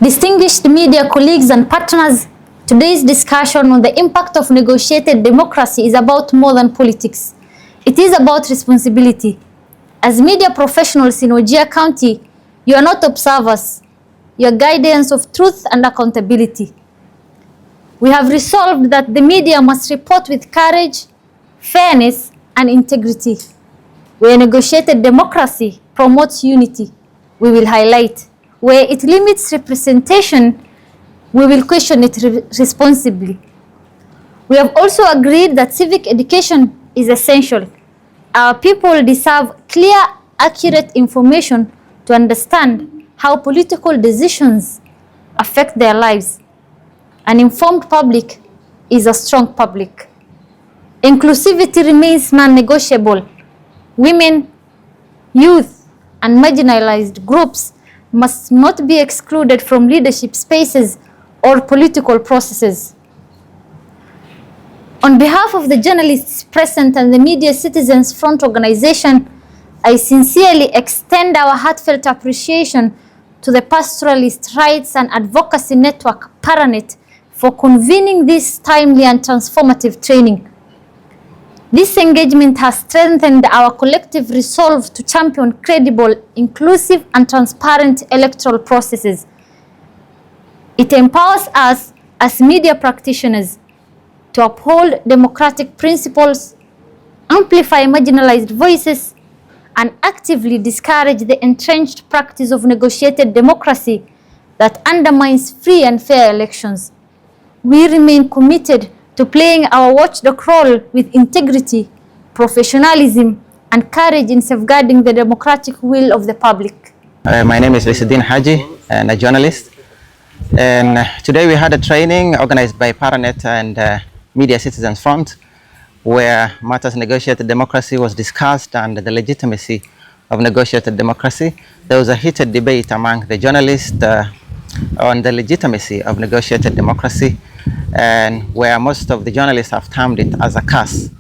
Distinguished media colleagues and partners, today's discussion on the impact of negotiated democracy is about more than politics. It is about responsibility. As media professionals in Wajir County, you are not observers, you are guardians of truth and accountability. We have resolved that the media must report with courage, fairness, and integrity. Where negotiated democracy promotes unity, we will highlight. Where it limits representation, we will question it responsibly. We have also agreed that civic education is essential. Our people deserve clear, accurate information to understand how political decisions affect their lives. An informed public is a strong public. Inclusivity remains non-negotiable. Women, youth, and marginalized groups must not be excluded from leadership spaces or political processes. On behalf of the journalists present and the Media Citizens Front organization, I sincerely extend our heartfelt appreciation to the Pastoralist Rights and Advocacy Network, PARANET, for convening this timely and transformative training. This engagement has strengthened our collective resolve to champion credible, inclusive, and transparent electoral processes. It empowers us as media practitioners to uphold democratic principles, amplify marginalized voices, and actively discourage the entrenched practice of negotiated democracy that undermines free and fair elections. We remain committed to playing our watchdog role with integrity, professionalism, and courage in safeguarding the democratic will of the public. My name is Risuddin Haji, and a journalist. And today we had a training organized by PARANET and Media Citizens Front, where matters negotiated democracy was discussed and the legitimacy of negotiated democracy. There was a heated debate among the journalists on the legitimacy of negotiated democracy, and where most of the journalists have termed it as a curse.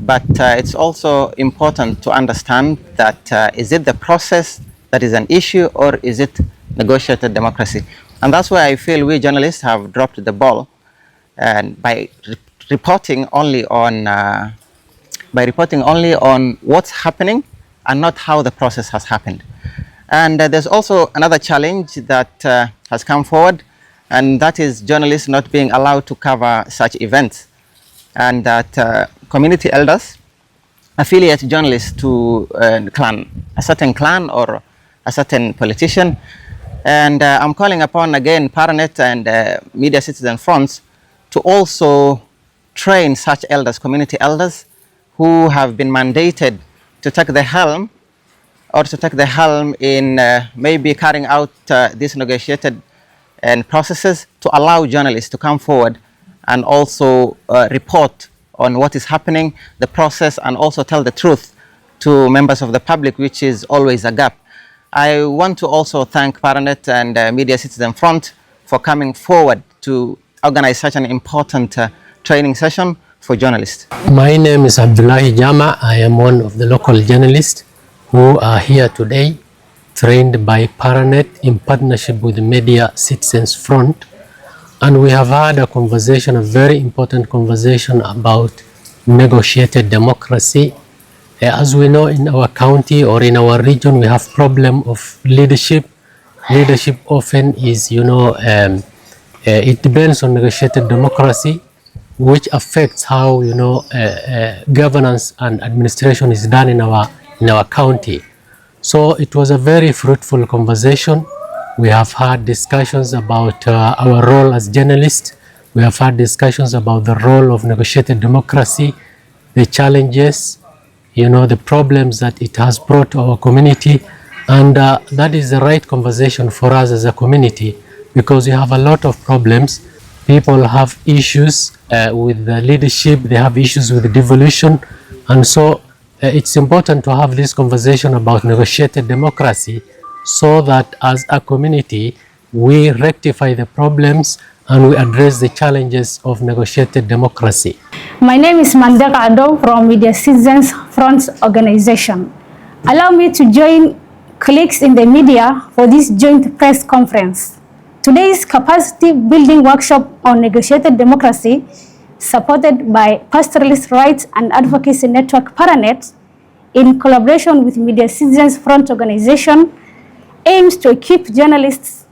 But it's also important to understand that is it the process that is an issue, or is it negotiated democracy? And that's where I feel we journalists have dropped the ball, and by reporting only on what's happening and not how the process has happened. And there's also another challenge that has come forward, and that is journalists not being allowed to cover such events, and that community elders affiliate journalists to a certain clan or a certain politician. And I'm calling upon again PARANET and Media Citizen Fronts to also train such elders, community elders, who have been mandated to take the helm in maybe carrying out these negotiated processes, to allow journalists to come forward and also report on what is happening, the process, and also tell the truth to members of the public, which is always a gap. I want to also thank PARANET and Media Citizen Front for coming forward to organize such an important training session for journalists. My name is Abdullahi Jama. I am one of the local journalists who are here today, trained by PARANET in partnership with the Media Citizens Front. And we have had a conversation, a very important conversation about negotiated democracy. As we know, in our county or in our region, we have problem of leadership. Leadership often is, it depends on negotiated democracy, which affects how, governance and administration is done in our county. So it was a very fruitful conversation. We have had discussions about our role as journalists. We have had discussions about the role of negotiated democracy, the challenges, the problems that it has brought to our community. And that is the right conversation for us as a community, because we have a lot of problems. People have issues with the leadership, they have issues with devolution. And so it's important to have this conversation about negotiated democracy, so that as a community, we rectify the problems and we address the challenges of negotiated democracy. My name is Mandek Ado from Media Citizens Front organization. Allow me to join colleagues in the media for this joint press conference. Today's capacity building workshop on negotiated democracy, supported by Pastoralists Rights and Advocacy Network PARANET, in collaboration with Media Citizens Front organization, aims to equip journalists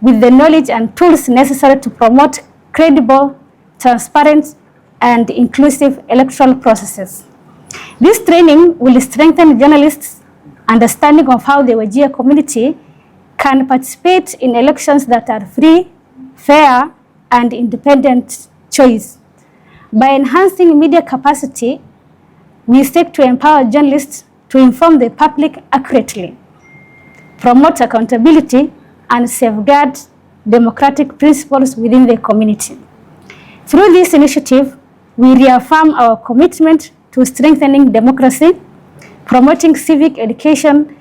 with the knowledge and tools necessary to promote credible, transparent, and inclusive electoral processes. This training will strengthen journalists' understanding of how the Wajir community can participate in elections that are free, fair, and independent choice. By enhancing media capacity, we seek to empower journalists to inform the public accurately, promote accountability, and safeguard democratic principles within the community. Through this initiative, we reaffirm our commitment to strengthening democracy, promoting civic education,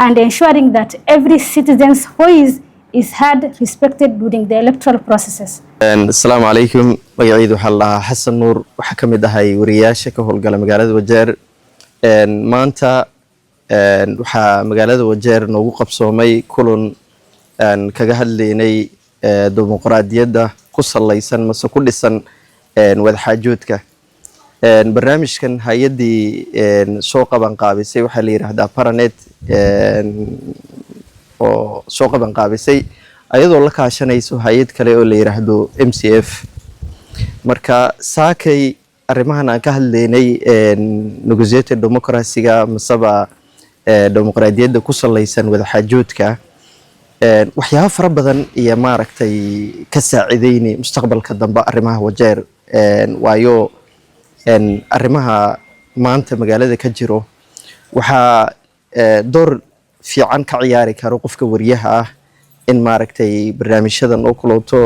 and ensuring that every citizen's voice is heard, respected during the electoral processes. Assalamu alaikum. Magacaydu waxaa la Xasan Nuur, waxaa ka mid ahay wariyaasha ka howlgala magaalada Wajeer. Maanta waxaa magaalada Wajeer noogu qabsoomay kulan kaga hadlaynay dimuqraadiyadda ku salaysan mase ku dhisan wadaxaajoodka. barnaamijkan hay'adii soo qaban qaabisay waxaa la yiraahdaa PARANET oo soo qaban qaabisay ayadoo la kaashanayso hay'ad kale oo la yiraahdo MCF. marka saakay arrimahan aan ka hadlaynay negotiated democracy-ga masaba dimuqraadiyadda ku salaysan wadaxaajoodka waxyaabo fara badan iyo maaragtay ka saacideynay mustaqbalka dambe arrimaha Wajeer waayo arrimaha maanta magaalada ka jiro waxa door fiican ka ciyaari karo qofka wariyaha ah in maaragtay barnaamijyadan oo kulooto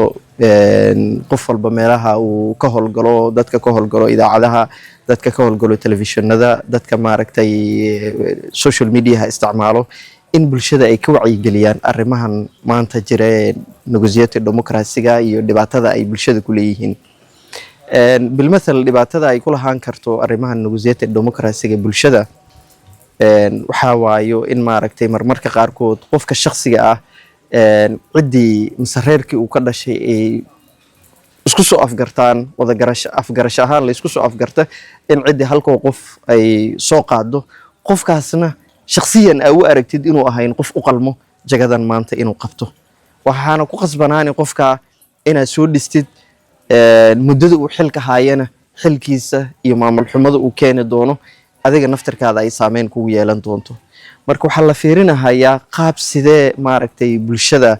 qof walba meelaha uu ka howlgalo dadka ka howlgalo idaacadaha dadka ka howlgalo telefishinada dadka maaragtay social media isticmaalo in bulshada ay ka wacyigeliyaan arrimahan maanta jira negotiated democracy-ga iyo dhibaatada ay bulshada ku leeyihiin. بالمثل dhibaatada ay ku lahaan karto arrimaha negotiated democracy-ga bulshada waxa waayo in maaragtay marmarka qaarkood qofka shakhsiga ah cidii masareerkii uu ka dhashay ay isku soo afgartaan wada afgarasho ahaan la isku soo afgarta in cidii halkoo qof ay soo qaado qofkaasna shakhsiyan ay u aragtid inuu ahayn qof u qalmo jagadan maanta inuu qabto waxaana ku qasbanaani qofka inaad soo dhistid muddada uu xilka haayana xilkiisa iyo maamul xumada uu keeni doono adiga naftarkaada ay saameyn kugu yeelan doonto. marka waxa la fiirinayaa qaab sidee maaragtay bulshada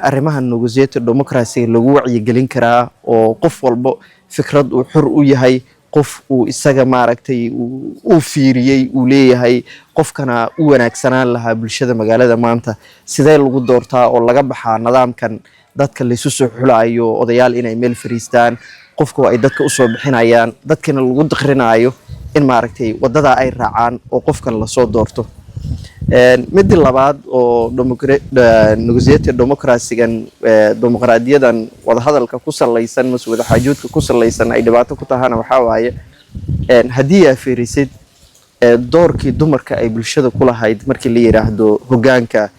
arrimaha negotiated democracy lagu wacyigelin karaa oo qof walba fikrad uu xur u yahay qof uu isaga maaragtay uu fiiriyay uu leeyahay qofkana u wanaagsanaan lahaa bulshada magaalada maanta sidee lagu doortaa oo laga baxaa nidaamkan dadka la isu soo xulaayo odayaal inay meel fariistaan qofku ay dadka u soo bixinayaan dadkana lagu daqrinayo in maaragtay wadada ay raacaan oo qofkan la soo doorto. mid labaad oo negotiated democracy-gan dimuqraadiyadan wada hadalka ku salaysan mas wada xaajoodka ku salaysan ay dhibaato ku tahana waxa waaye hadii ay fiirisid doorkii dumarka ay bulshada ku lahayd markii la yiraahdo hogaanka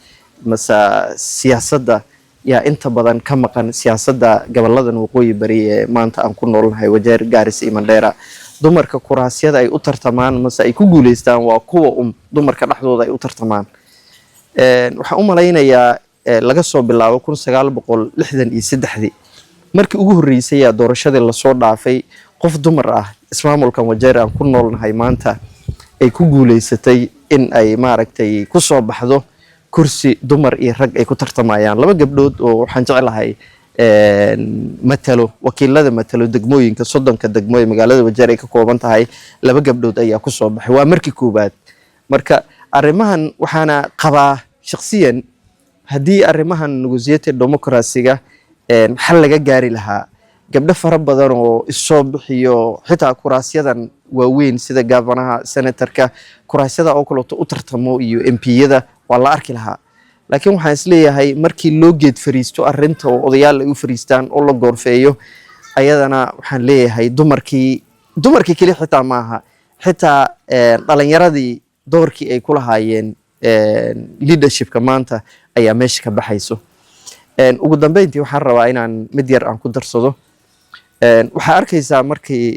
masa siyaasadda yaa inta badan ka maqan siyaasadda goboladan waqooyi bari ee maanta aan ku noolnahay Wajeer Gaarisa iyo Mandheera. dumarka kuraasyada ay u tartamaan mase ay ku guuleystaan waa kuwa dumarka dhaxdooda ay u tartamaan. waxaan u malaynayaa laga soo bilaabo 1963 markii ugu horeysay yaa doorashada la soo dhaafay qof dumar ah ismaamulkan Wajeer aan ku noolnahay maanta ay ku guuleysatay in ay maaragtay ku soo baxdo kursi dumar iyo rag ay ku tartamayaan. laba gabdhood oo waxaan jecelahay matalo wakiilada matalo degmooyinka 30 degmo ee magaalada Wajeer ay ka kooban tahay laba gabdhood ayaa ku soo baxay waa markii koobaad. marka arrimahan waxaana qabaa shakhsiyan hadii arrimahan negotiated democracy-ga xal laga gaari lahaa gabdho fara badan oo isoo bixiyo xitaa kuraasyadan waaweyn sida gabanaha senatorka kuraasyada oo kale u tartamo iyo MP-yada waa la arki lahaa. laakiin waxaan isleeyahay markii loo geed fariisto arinta oo odayaal ay u fariistaan oo la goorfeeyo ayadana waxaan leeyahay dumarkii kali xitaa maaha xitaa dhalinyaradii doorkii ay ku lahaayeen leadership-ka maanta ayaa meesha ka baxayso. ugu dambeyntii waxaan rabaa inaan mid yar aan ku darsado waxaa arkaysaa markii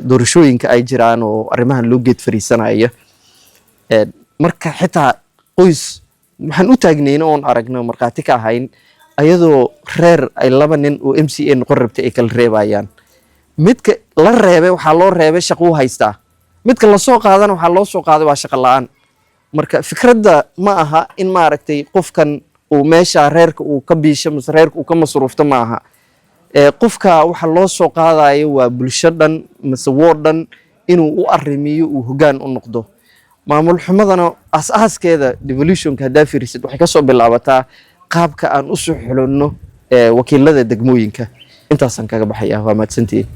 doorashooyinka ay jiraan oo arrimahan loo geed fariisanaya marka xitaa qoys waxaan u taagnayna oon aragno markhaati ka ahayn ayadoo reer ay laba nin oo MCA noqon rabtay ay kala reebayaan midka la reebay waxaa loo reebay shaqo u haystaa midka la soo qaadana waxaa loo soo qaaday waa shaqo la'aan marka fikradda ma aha in maaragtay qofkan uu meesha reerka uu ka biisho mise reerka uu ka masruufto ma aha qofka waxa loo soo qaadayo waa bulsho dhan mise wood dhan inuu u arrimiyo uu hoggaan u noqdo maamul xumadana asaaskeeda devolutionka haddaa fiirisid waxay ka soo bilaabataa qaabka aan u soo xulonno wakiilada degmooyinka intaasaan kaga baxayaa waa mahadsantihiin